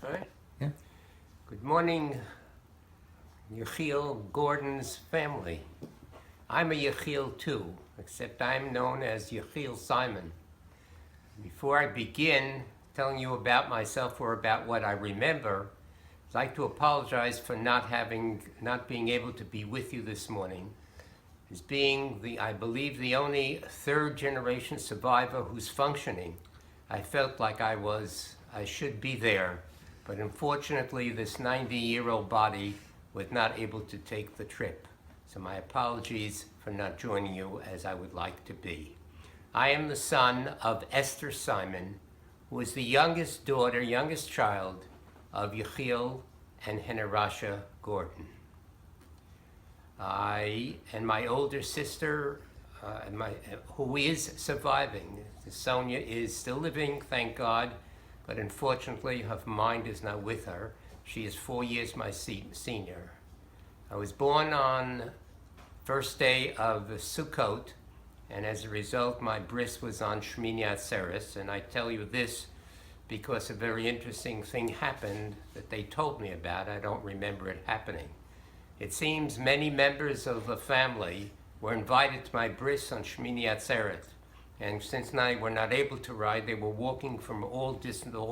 All right. Yeah. Good morning, Yechiel Gordon's family. I'm a Yechiel too, except I'm known as Yechiel Simon. Before I begin telling you about myself or about what I remember, I'd like to apologize for not being able to be with you this morning. As being I believe, the only third generation survivor who's functioning, I felt like I should be there. But unfortunately, this 90-year-old body was not able to take the trip. So my apologies for not joining you as I would like to be. I am the son of Esther Simon, who is the youngest child of Yechiel and Henarasha Gordon. I and my older sister, who is surviving, Sonia, is still living, thank God, but unfortunately her mind is not with her. She is 4 years my senior. I was born on first day of Sukkot, and as a result my bris was on Shmini Atzeres, and I tell you this because a very interesting thing happened that they told me about. I don't remember it happening. It seems many members of the family were invited to my bris on Shmini Atzeret, and since they were not able to ride, they were walking from all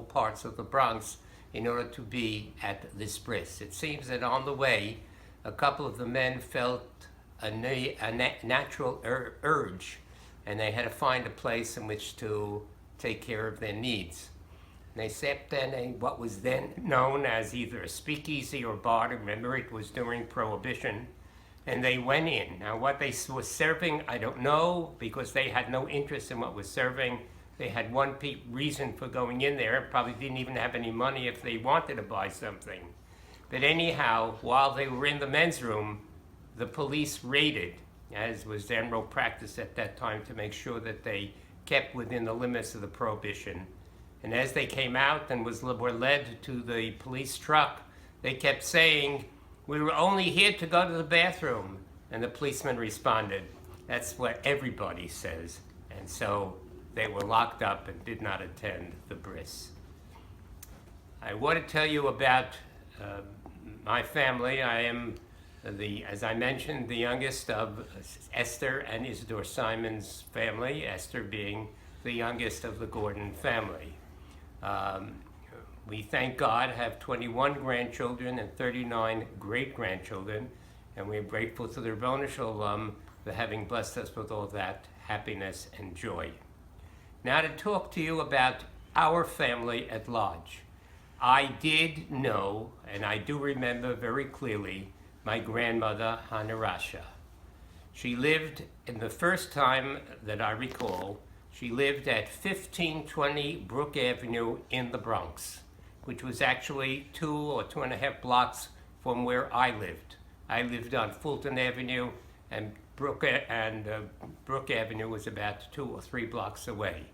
parts of the Bronx in order to be at this bris. It seems that on the way, a couple of the men felt a natural urge, and they had to find a place in which to take care of their needs. They stepped in what was then known as either a speakeasy or bar. Remember, it was during Prohibition. And they went in. Now, what they were serving, I don't know, because they had no interest in what was serving. They had one reason for going in there. Probably didn't even have any money if they wanted to buy something. But anyhow, while they were in the men's room, the police raided, as was general practice at that time, to make sure that they kept within the limits of the Prohibition. And as they came out and were led to the police truck, they kept saying, "We were only here to go to the bathroom." And the policeman responded, "That's what everybody says." And so they were locked up and did not attend the bris. I want to tell you about my family. I am, as I mentioned, the youngest of Esther and Isidore Simon's family, Esther being the youngest of the Gordon family. We, thank God, have 21 grandchildren and 39 great-grandchildren, and we're grateful to the Ribbono Shel Olam for having blessed us with all that happiness and joy. Now to talk to you about our family at large. I did know, and I do remember very clearly, my grandmother, Hanarasha. She lived, in the first time that I recall, she lived at 1520 Brook Avenue in the Bronx, which was actually 2 or 2.5 blocks from where I lived. I lived on Fulton Avenue, and Brook Avenue was about 2 or 3 blocks away.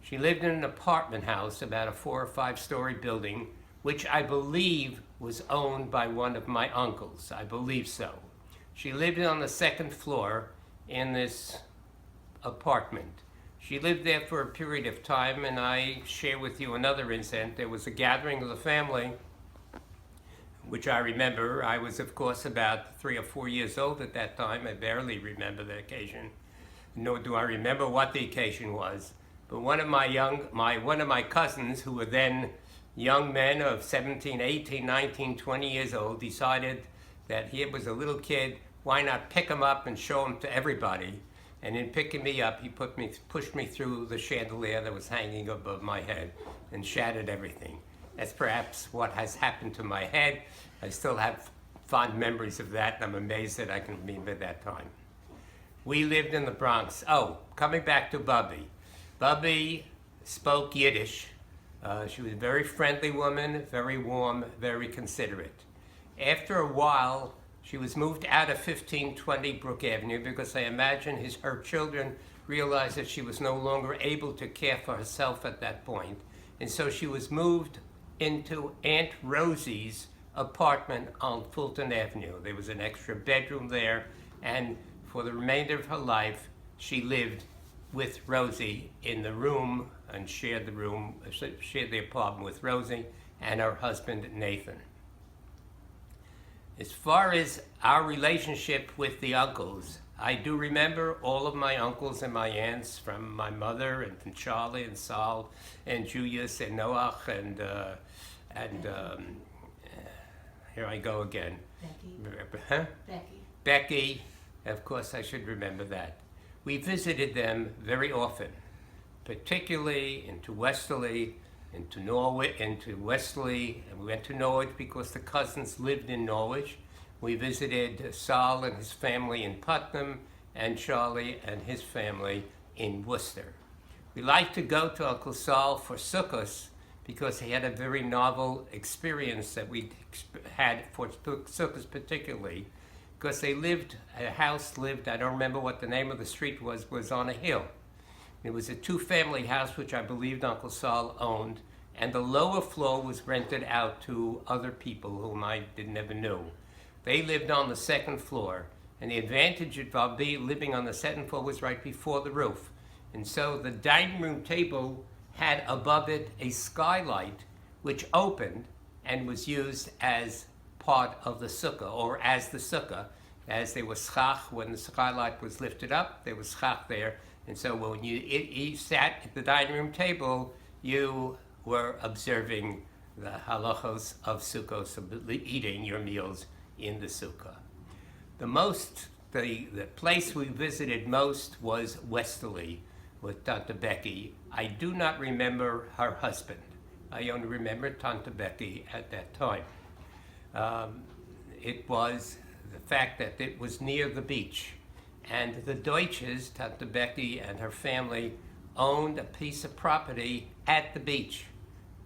She lived in an apartment house, about a 4 or 5 story building, which I believe was owned by one of my uncles. I believe so. She lived on the 2nd floor in this apartment. She lived there for a period of time, and I share with you another incident. There was a gathering of the family, which I remember. I was, of course, about 3 or 4 years old at that time. I barely remember the occasion, nor do I remember what the occasion was. But one of my cousins, who were then young men of 17, 18, 19, 20 years old, decided that he was a little kid. Why not pick him up and show him to everybody? And in picking me up, he pushed me through the chandelier that was hanging above my head and shattered everything. That's perhaps what has happened to my head. I still have fond memories of that, and I'm amazed that I can remember that time. We lived in the Bronx. Oh, coming back to Bubby. Bubby spoke Yiddish. She was a very friendly woman, very warm, very considerate. After a while, she was moved out of 1520 Brook Avenue because I imagine her children realized that she was no longer able to care for herself at that point. And so she was moved into Aunt Rosie's apartment on Fulton Avenue. There was an extra bedroom there, and for the remainder of her life, she lived with Rosie in the room and shared the apartment with Rosie and her husband Nathan. As far as our relationship with the uncles, I do remember all of my uncles and my aunts, from my mother and from Charlie and Saul and Julius and Noach and here I go again. Becky. Huh? Becky. Becky, of course I should remember that. We visited them very often, particularly into Westerly, into Norwich, into Westerly, and we went to Norwich because the cousins lived in Norwich. We visited Saul and his family in Putnam, and Charlie and his family in Worcester. We liked to go to Uncle Saul for Sukkos because he had a very novel experience that we had for Sukkos particularly, because they lived, a house lived, I don't remember what the name of the street was on a hill. It was a two-family house, which I believed Uncle Saul owned, and the lower floor was rented out to other people whom I never knew. They lived on the second floor, and the advantage of living on the second floor was right before the roof. And so the dining room table had above it a skylight, which opened and was used as part of the sukkah, or as the sukkah, as there was schach. When the skylight was lifted up, there was schach there. And so when you sat at the dining room table, you were observing the halachos of sukkos, of eating your meals in the sukkah. The place we visited most was Westerly with Tante Becky. I do not remember her husband. I only remember Tante Becky at that time. It was the fact that it was near the beach. And the Deutsches, Tante Becky and her family, owned a piece of property at the beach.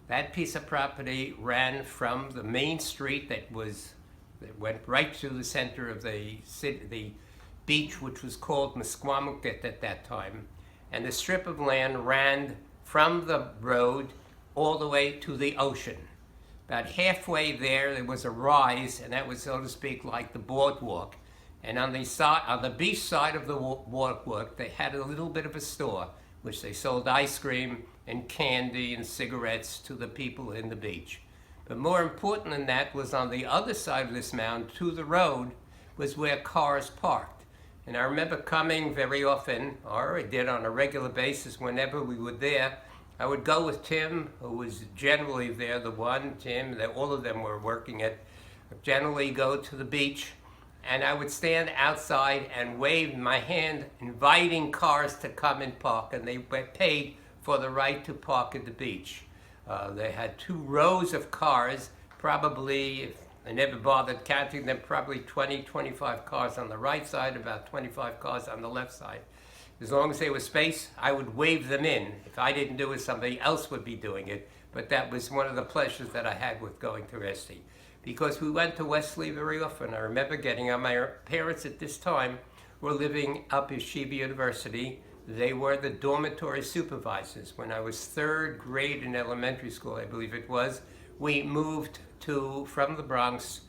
That piece of property ran from the main street that went right to the center of the beach, which was called Mesquamuk at that time. And the strip of land ran from the road all the way to the ocean. About halfway there was a rise, and that was, so to speak, like the boardwalk. And on the beach side of the boardwalk, they had a little bit of a store, which they sold ice cream and candy and cigarettes to the people in the beach. But more important than that was on the other side of this mound, to the road, was where cars parked. And I remember coming very often, or I did on a regular basis whenever we were there. I would go with Tim, who was generally there, Tim, all of them were working at, generally go to the beach. And I would stand outside and wave my hand, inviting cars to come and park, and they paid for the right to park at the beach. They had 2 rows of cars, probably, if I never bothered counting them, probably 20, 25 cars on the right side, about 25 cars on the left side. As long as there was space, I would wave them in. If I didn't do it, somebody else would be doing it. But that was one of the pleasures that I had with going to Resti. Because we went to Westerly very often. I remember getting on. My parents at this time were living up at Yeshiva University. They were the dormitory supervisors. When I was 3rd grade in elementary school, I believe it was, we moved from the Bronx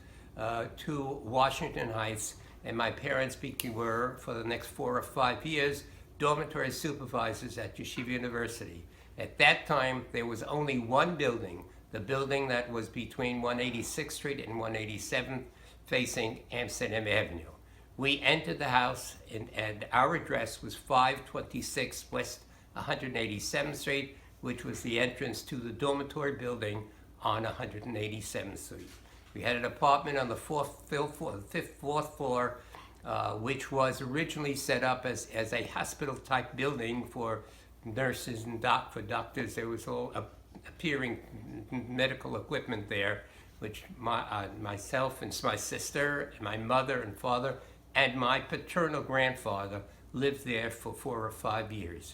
to Washington Heights, and my parents were, for the next 4 or 5 years, dormitory supervisors at Yeshiva University. At that time, there was only one building, the building that was between 186th Street and 187th, facing Amsterdam Avenue. We entered the house, and our address was 526 West 187th Street, which was the entrance to the dormitory building on 187th Street. We had an apartment on the 4th floor, which was originally set up as a hospital-type building for nurses and for doctors. There was all appearing medical equipment there, which myself and my sister, and my mother and father, and my paternal grandfather lived there for 4 or 5 years.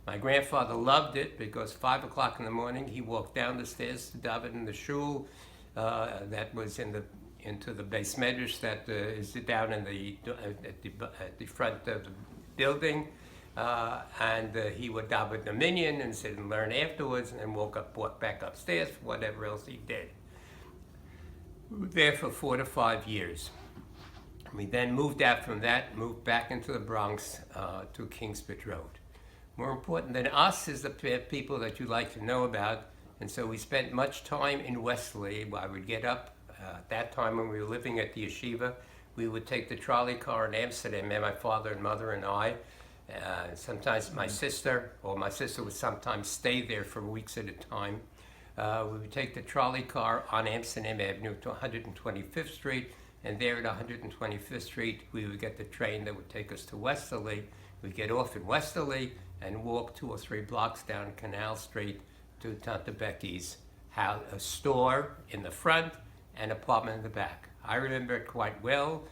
My grandfather loved it because 5 o'clock in the morning he walked down the stairs to daven in the shul that was into the base medrash that is down in at the front of the building, and he would daven the minyan and sit and learn afterwards, and then walk back upstairs for whatever else he did. We were there for 4 to 5 years. We then moved out from that, moved back into the Bronx to Kingsbridge Road. More important than us is the people that you like to know about And so we spent much time in Westerly. I would get up, at that time when we were living at the yeshiva, we would take the trolley car in Amsterdam, and my father and mother and I. Sometimes my sister would sometimes stay there for weeks at a time. We would take the trolley car on Amsterdam Avenue to 125th Street, and there at 125th Street, we would get the train that would take us to Westerly. We'd get off in Westerly and walk 2 or 3 blocks down Canal Street to Tante Becky's house, a store in the front and apartment in the back. I remember it quite well.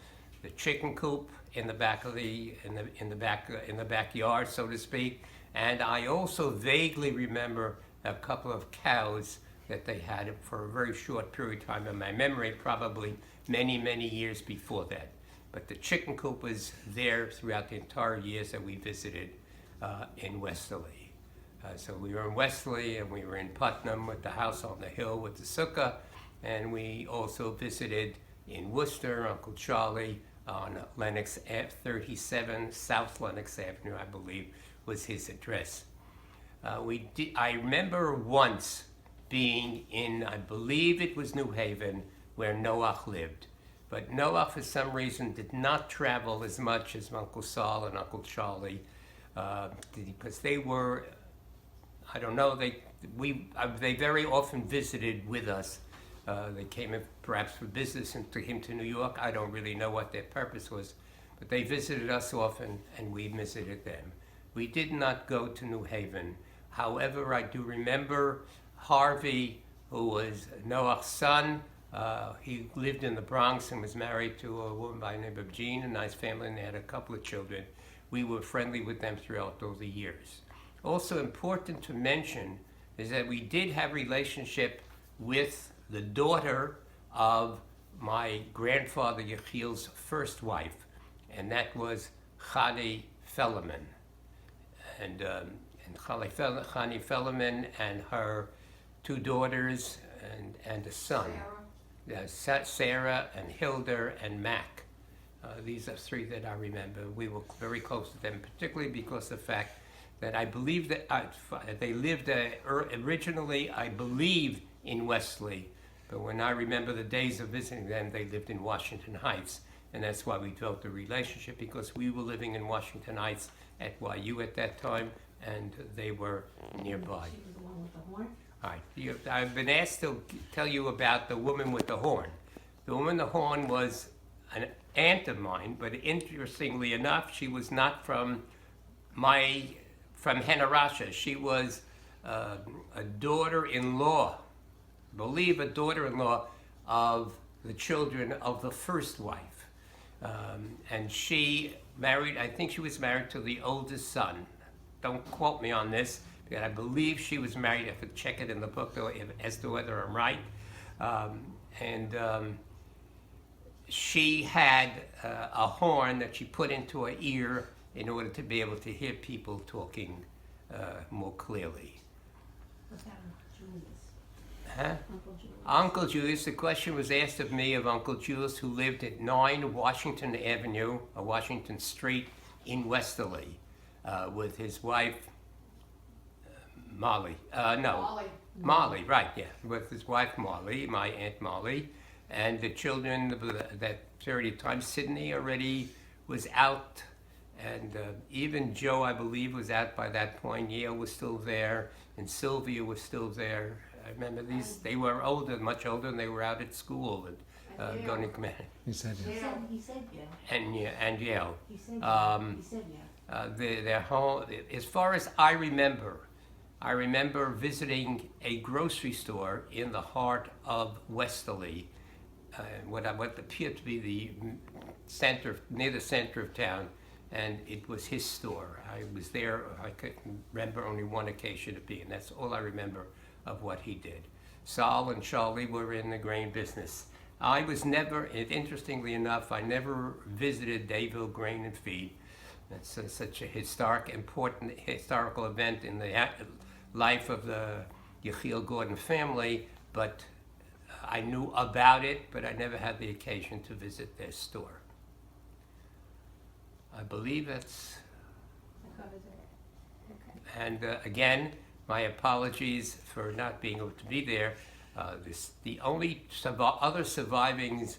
The chicken coop in the back of in the backyard, so to speak. And I also vaguely remember a couple of cows that they had for a very short period of time in my memory, probably many, many years before that. But the chicken coop was there throughout the entire years that we visited in Westerly. So we were in Westerly, and we were in Putnam with the house on the hill with the sukkah, and we also visited in Worcester, Uncle Charlie on Lenox 37, South Lenox Avenue, I believe, was his address. I remember once being in, I believe it was New Haven, where Noach lived. But Noach, for some reason, did not travel as much as Uncle Saul and Uncle Charlie, because they were, I don't know, they very often visited with us. They came in perhaps for business and took him to New York. I don't really know what their purpose was, but they visited us often, and we visited them. We did not go to New Haven. However, I do remember Harvey, who was Noach's son. He lived in the Bronx and was married to a woman by the name of Jean, a nice family, and they had a couple of children. We were friendly with them throughout all the years. Also important to mention is that we did have a relationship with the daughter of my grandfather Yechiel's first wife, and that was Chani Fellerman. And Chani Fellerman and her 2 daughters and a son, Sarah and Hilda and Mac. These are 3 that I remember. We were very close to them, particularly because of the fact that I believe that they lived originally, I believe, in Westerly. But when I remember the days of visiting them, they lived in Washington Heights. And that's why we developed a relationship, because we were living in Washington Heights at YU at that time, and they were nearby. She was the one with the horn? All right. I've been asked to tell you about the woman with the horn. The woman with the horn was an aunt of mine, but interestingly enough, she was not from Hennerasha. She was a daughter-in-law, I believe a daughter-in-law of the children of the first wife. And she married, I think she was married to the oldest son. Don't quote me on this, because I believe she was married. I have to check it in the book though, as to whether I'm right. She had a horn that she put into her ear in order to be able to hear people talking more clearly. Was that Uncle Julius? Huh? Uncle Julius. Uncle Julius, the question was asked of me of Uncle Julius, who lived at 9 Washington Avenue, or Washington Street in Westerly, with his wife, Molly. Molly, right, yeah. With his wife, Molly, my Aunt Molly, and the children that period of time. Sydney already was out, and even Joe, I believe, was out by that point. Yale was still there, and Sylvia was still there. I remember they were older, much older, and they were out at school and going to command. He said yes. He said yeah. And Yale. He said yeah. He said yeah. Their home, as far as I remember visiting a grocery store in the heart of Westerly, what appeared to be the center, near the center of town, and it was his store. I was there. I could remember only one occasion of being. That's all I remember of what he did. Saul and Charlie were in the grain business. I was never, interestingly enough, I never visited Dayville Grain and Feed. That's such a important historical event in the life of the Yechiel Gordon family, but I knew about it, but I never had the occasion to visit their store. I believe that's... That covers it. Okay. And again, My apologies for not being able to be there. The only other surviving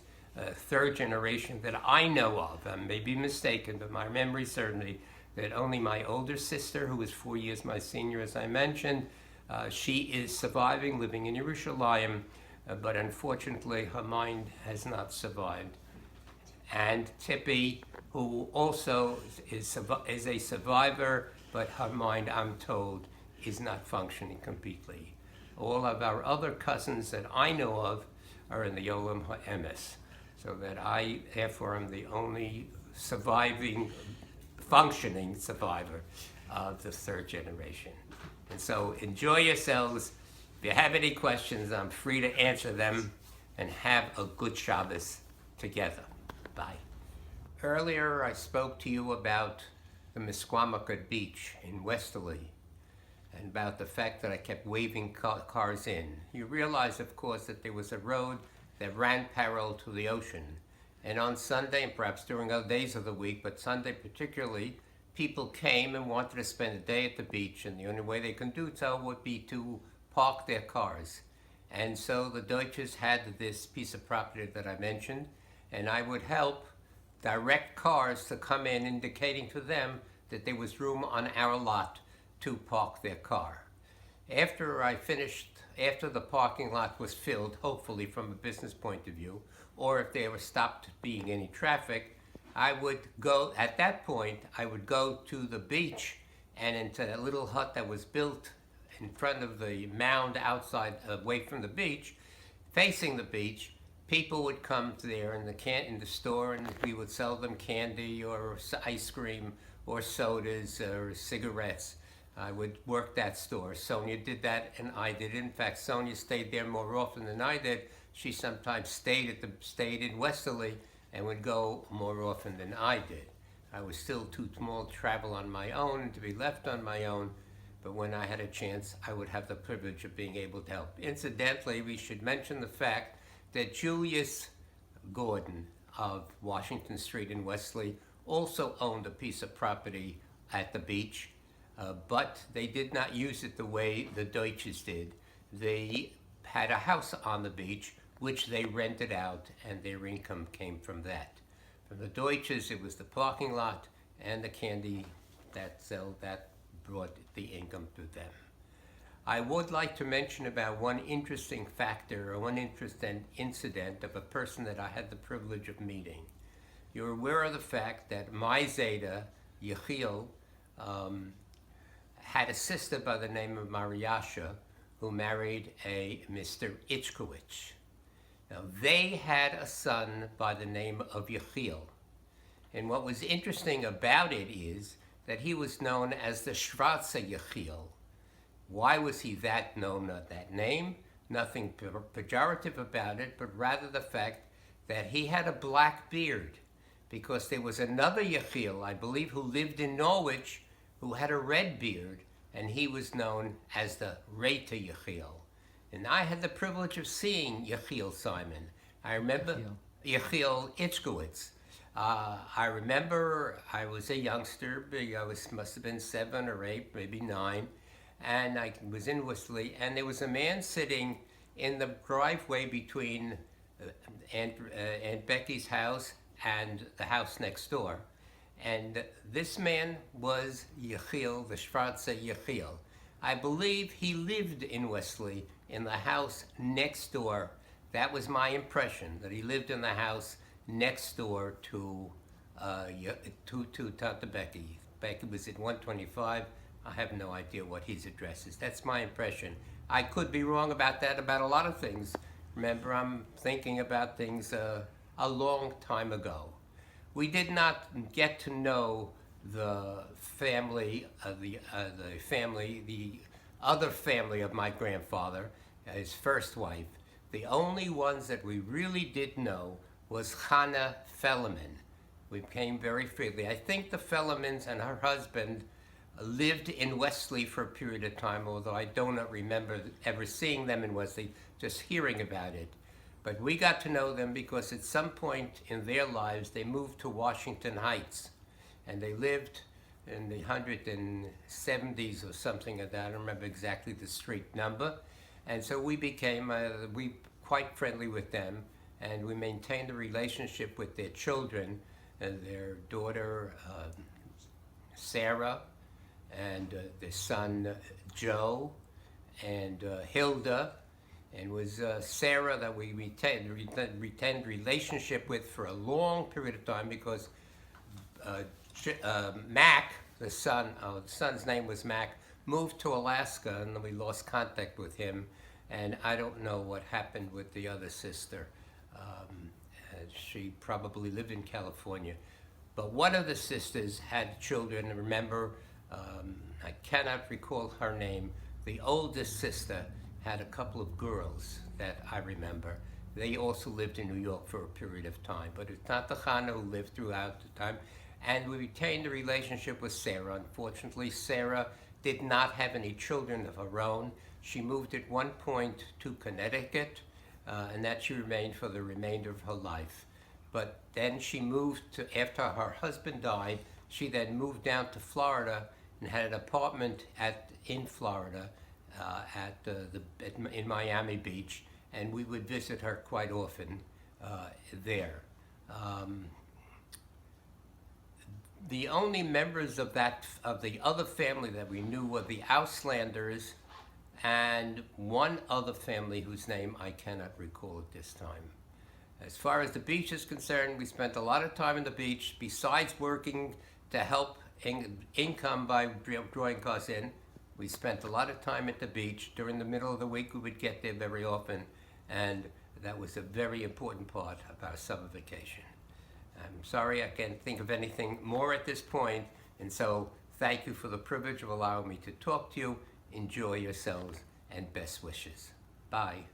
third generation that I know of, I may be mistaken, but my memory certainly, that only my older sister, who was 4 years my senior, as I mentioned, she is surviving, living in Yerushalayim, but unfortunately her mind has not survived. And Tippi, who also is a survivor, but her mind, I'm told, is not functioning completely. All of our other cousins that I know of are in the Olam HaEmes, so that I, therefore, am the only surviving, functioning survivor of the third generation. And so enjoy yourselves. If you have any questions, I'm free to answer them, and have a good Shabbos together. Bye. Earlier, I spoke to you about the Misquamicut Beach in Westerly, and about the fact that I kept waving cars in. You realize, of course, that there was a road that ran parallel to the ocean. And on Sunday, and perhaps during other days of the week, but Sunday particularly, people came and wanted to spend a day at the beach, and the only way they can do so would be to park their cars. And so the Deutsches had this piece of property that I mentioned, and I would help direct cars to come in, indicating to them that there was room on our lot to park their car. After the parking lot was filled, hopefully from a business point of view, or if there was stopped being any traffic, at that point, I would go to the beach and into a little hut that was built in front of the mound outside, away from the beach, facing the beach. People would come there in the store, and we would sell them candy or ice cream or sodas or cigarettes. I would work that store. Sonia did that, and I did. In fact, Sonia stayed there more often than I did. She sometimes stayed in Westerly and would go more often than I did. I was still too small to travel on my own and to be left on my own, but when I had a chance, I would have the privilege of being able to help. Incidentally, we should mention the fact that Julius Gordon of Washington Street in Westerly also owned a piece of property at the beach. But they did not use it the way the Deutsches did. They had a house on the beach, which they rented out, and their income came from that. For the Deutsches, it was the parking lot and the candy that brought the income to them. I would like to mention about one interesting factor, or one interesting incident of a person that I had the privilege of meeting. You're aware of the fact that my Zeta, Yechiel, had a sister by the name of Mariasha, who married a Mr. Ichkowitz. Now, they had a son by the name of Yechiel. And what was interesting about it is that he was known as the Schwarze Yechiel. Why was he known at that name? Nothing pejorative about it, but rather the fact that he had a black beard, because there was another Yechiel, I believe, who lived in Norwich, who had a red beard, and he was known as the Reita Yechiel. And I had the privilege of seeing Yechiel Simon. I remember Yechiel Ichkowitz. I remember I was a youngster, must have been 7 or 8, maybe 9, and I was in Westerly, and there was a man sitting in the driveway between Aunt Becky's house and the house next door. And this man was Yechiel, the Schwarze Yechiel. I believe he lived in Westerly in the house next door. That was my impression, that he lived in the house next door to Tante Becky. Becky was at 125. I have no idea what his address is. That's my impression. I could be wrong about that, about a lot of things. Remember, I'm thinking about things a long time ago. We did not get to know the family, the other family of my grandfather, his first wife. The only ones that we really did know was Hannah Fellerman. We came very frequently. I think the Fellermans and her husband lived in Westerly for a period of time, although I do not remember ever seeing them in Westerly, just hearing about it. But we got to know them because at some point in their lives, they moved to Washington Heights. And they lived in the 170s or something like that. I don't remember exactly the street number. And so we became quite friendly with them, and we maintained a relationship with their children, their daughter Sarah, and their son Joe, and Hilda. And it was Sarah that we retained relationship with for a long period of time, because Mac, the son's name was Mac, moved to Alaska, and we lost contact with him. And I don't know what happened with the other sister. She probably lived in California. But one of the sisters had children. Remember, I cannot recall her name. The oldest sister had a couple of girls that I remember. They also lived in New York for a period of time. But it's not the Chana who lived throughout the time. And we retained a relationship with Sarah. Unfortunately, Sarah did not have any children of her own. She moved at one point to Connecticut, and that she remained for the remainder of her life. But then she moved to, after her husband died, she then moved down to Florida and had an apartment in Florida, in Miami Beach, and we would visit her quite often there. The only members of the other family that we knew were the Auslanders and one other family whose name I cannot recall at this time. As far as the beach is concerned, we spent a lot of time on the beach. Besides working to help income by drawing cars in, we spent a lot of time at the beach. During the middle of the week, we would get there very often, and that was a very important part of our summer vacation. I'm sorry I can't think of anything more at this point, and so thank you for the privilege of allowing me to talk to you. Enjoy yourselves, and best wishes. Bye.